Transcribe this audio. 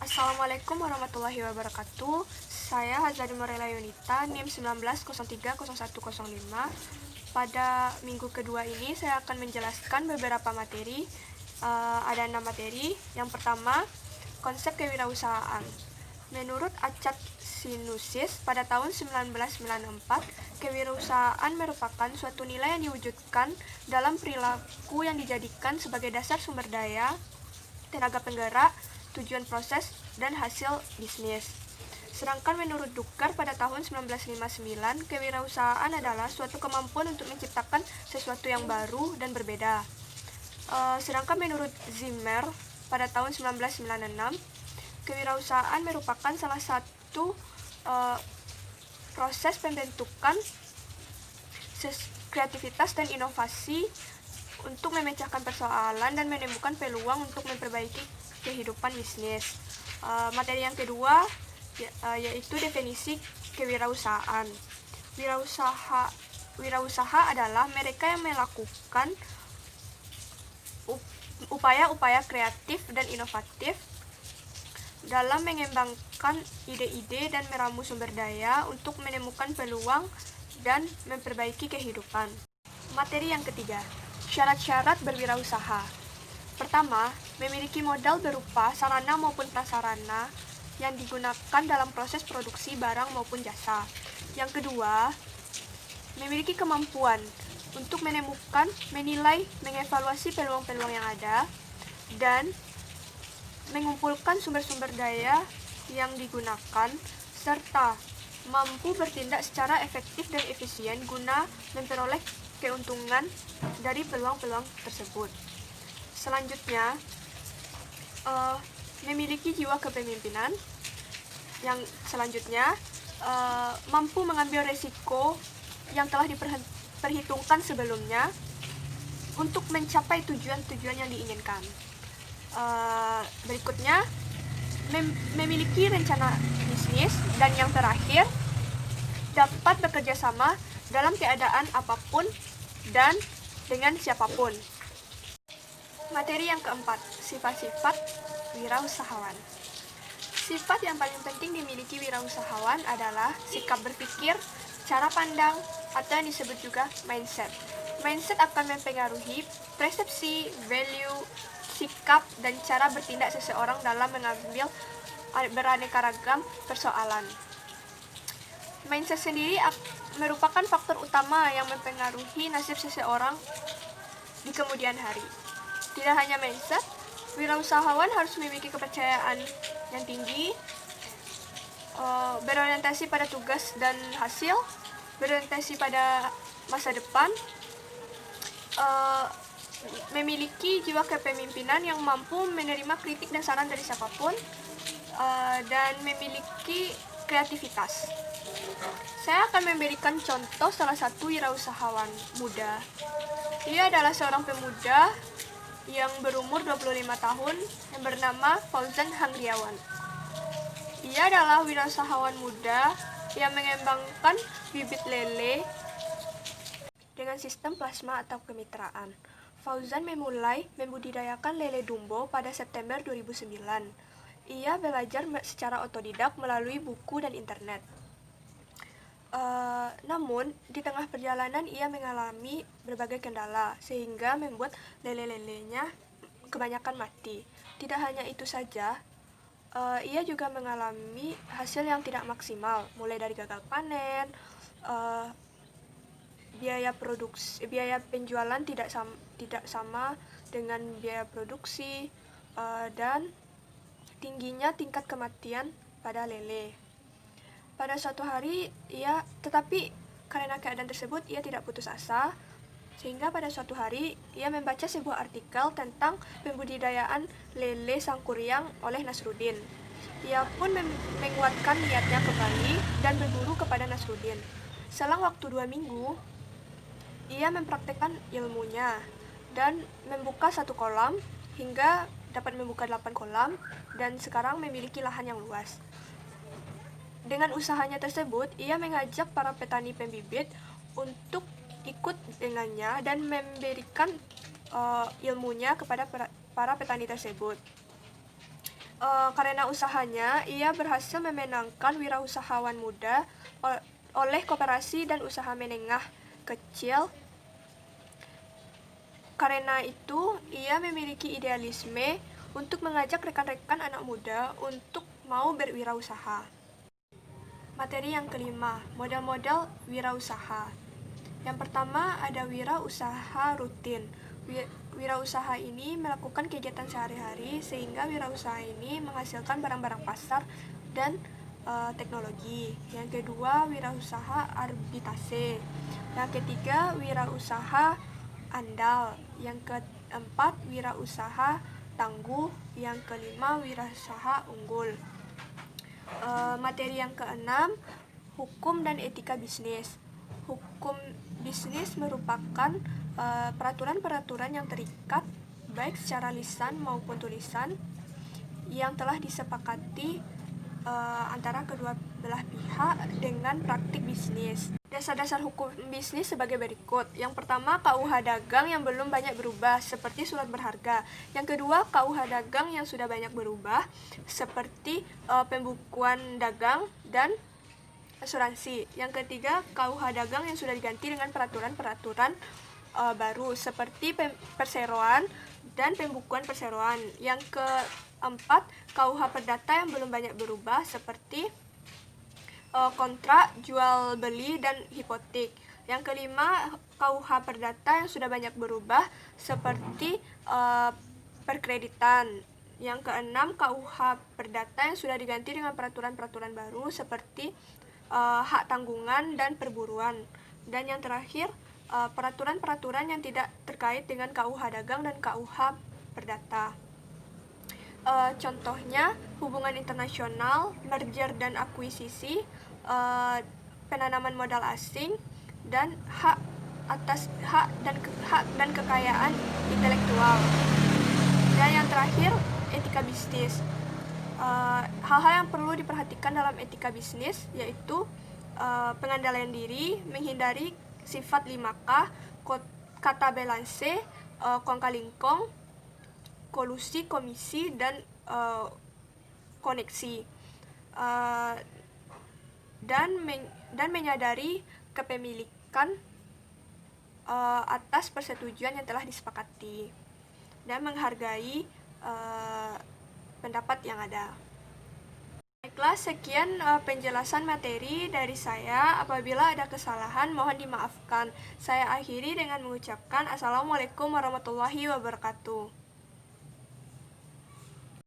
Assalamualaikum warahmatullahi wabarakatuh. Saya Hazari Morela Yunita, NIM 19030105. Pada minggu kedua ini saya akan menjelaskan beberapa materi. Ada 6 materi. Yang pertama, konsep kewirausahaan. Menurut Acad Sinusis, pada tahun 1994, kewirausahaan merupakan suatu nilai yang diwujudkan dalam perilaku yang dijadikan sebagai dasar sumber daya, tenaga penggerak, tujuan proses, dan hasil bisnis. Sedangkan menurut Dukar pada tahun 1959, kewirausahaan adalah suatu kemampuan untuk menciptakan sesuatu yang baru dan berbeda. Sedangkan menurut Zimmer pada tahun 1996, kewirausahaan merupakan salah satu proses pembentukan kreativitas dan inovasi untuk memecahkan persoalan dan menemukan peluang untuk memperbaiki kehidupan bisnis. Materi yang kedua yaitu definisi kewirausahaan. Wirausaha adalah mereka yang melakukan upaya-upaya kreatif dan inovatif dalam mengembangkan ide-ide dan meramu sumber daya untuk menemukan peluang dan memperbaiki kehidupan. Materi yang ketiga, syarat-syarat berwirausaha. Pertama, memiliki modal berupa sarana maupun prasarana yang digunakan dalam proses produksi barang maupun jasa. Yang kedua, memiliki kemampuan untuk menemukan, menilai, mengevaluasi peluang-peluang yang ada, dan mengumpulkan sumber-sumber daya yang digunakan, serta mampu bertindak secara efektif dan efisien guna memperoleh keuntungan dari peluang-peluang tersebut. Selanjutnya, memiliki jiwa kepemimpinan. Yang selanjutnya, mampu mengambil resiko yang telah diperhitungkan sebelumnya untuk mencapai tujuan-tujuan yang diinginkan. Berikutnya, memiliki rencana bisnis. Dan yang terakhir, dapat bekerja sama dalam keadaan apapun dan dengan siapapun. Materi yang keempat, sifat-sifat wirausahawan. Sifat yang paling penting dimiliki wirausahawan adalah sikap berpikir, cara pandang, atau yang disebut juga mindset. Mindset akan mempengaruhi persepsi, value, sikap, dan cara bertindak seseorang dalam mengambil beraneka ragam persoalan. Mindset sendiri merupakan faktor utama yang mempengaruhi nasib seseorang di kemudian hari. Tidak hanya mindset, wirausahawan harus memiliki kepercayaan yang tinggi, berorientasi pada tugas dan hasil, berorientasi pada masa depan, memiliki jiwa kepemimpinan yang mampu menerima kritik dan saran dari siapapun, dan memiliki kreativitas. Saya akan memberikan contoh salah satu wirausahawan muda. Dia adalah seorang pemuda yang berumur 25 tahun yang bernama Fauzan Hangriawan. Ia adalah wirausahawan muda yang mengembangkan bibit lele dengan sistem plasma atau kemitraan. Fauzan memulai membudidayakan lele Dumbo pada September 2009. Ia belajar secara otodidak melalui buku dan internet. Namun, di tengah perjalanan ia mengalami berbagai kendala, sehingga membuat lele-lelenya kebanyakan mati. Tidak hanya itu saja, ia juga mengalami hasil yang tidak maksimal, mulai dari gagal panen, biaya penjualan tidak sama dengan biaya produksi, dan tingginya tingkat kematian pada lele. Pada suatu hari, tetapi karena keadaan tersebut, ia tidak putus asa, sehingga pada suatu hari, ia membaca sebuah artikel tentang pembudidayaan lele sangkuriang oleh Nasruddin. Ia pun menguatkan niatnya kembali dan berguru kepada Nasruddin. Selang waktu 2 minggu, ia mempraktekkan ilmunya dan membuka 1 kolam hingga dapat membuka 8 kolam dan sekarang memiliki lahan yang luas. Dengan usahanya tersebut, ia mengajak para petani pembibit untuk ikut dengannya dan memberikan ilmunya kepada para petani tersebut. Karena usahanya, ia berhasil memenangkan wirausahawan muda oleh koperasi dan usaha menengah kecil. Karena itu, ia memiliki idealisme untuk mengajak rekan-rekan anak muda untuk mau berwirausaha. Materi yang kelima, model-model wirausaha. Yang pertama ada wirausaha rutin. Wirausaha ini melakukan kegiatan sehari-hari sehingga wirausaha ini menghasilkan barang-barang pasar dan teknologi. Yang kedua, wirausaha arbitrase. Yang ketiga, wirausaha andal. Yang keempat, wirausaha tangguh. Yang kelima, wirausaha unggul. Materi yang keenam, hukum dan etika bisnis. Hukum bisnis merupakan peraturan-peraturan yang terikat baik secara lisan maupun tulisan yang telah disepakati antara kedua belah pihak dengan praktik bisnis. Dasar-dasar hukum bisnis sebagai berikut. Yang pertama, KUH Dagang yang belum banyak berubah, seperti surat berharga. Yang kedua, KUH Dagang yang sudah banyak berubah, seperti pembukuan dagang dan asuransi. Yang ketiga, KUH Dagang yang sudah diganti dengan peraturan-peraturan baru, seperti perseroan dan pembukuan perseroan. Yang keempat, KUH Perdata yang belum banyak berubah, seperti kontrak jual beli dan hipotek. Yang kelima, KUH Perdata yang sudah banyak berubah seperti perkreditan. Yang keenam, KUH Perdata yang sudah diganti dengan peraturan-peraturan baru seperti hak tanggungan dan perburuan. Dan yang terakhir, peraturan-peraturan yang tidak terkait dengan KUH Dagang dan KUH Perdata. Contohnya, hubungan internasional, merger dan akuisisi, penanaman modal asing, dan hak dan kekayaan intelektual. Dan yang terakhir, etika bisnis. Hal-hal yang perlu diperhatikan dalam etika bisnis yaitu pengandaian diri, menghindari sifat 5K, kata balance, kong kali kong, kolusi, komisi, dan koneksi. Dan menyadari kepemilikan atas persetujuan yang telah disepakati dan menghargai pendapat yang ada. Baiklah, sekian penjelasan materi dari saya. Apabila ada kesalahan, mohon dimaafkan. Saya akhiri dengan mengucapkan Assalamualaikum warahmatullahi wabarakatuh.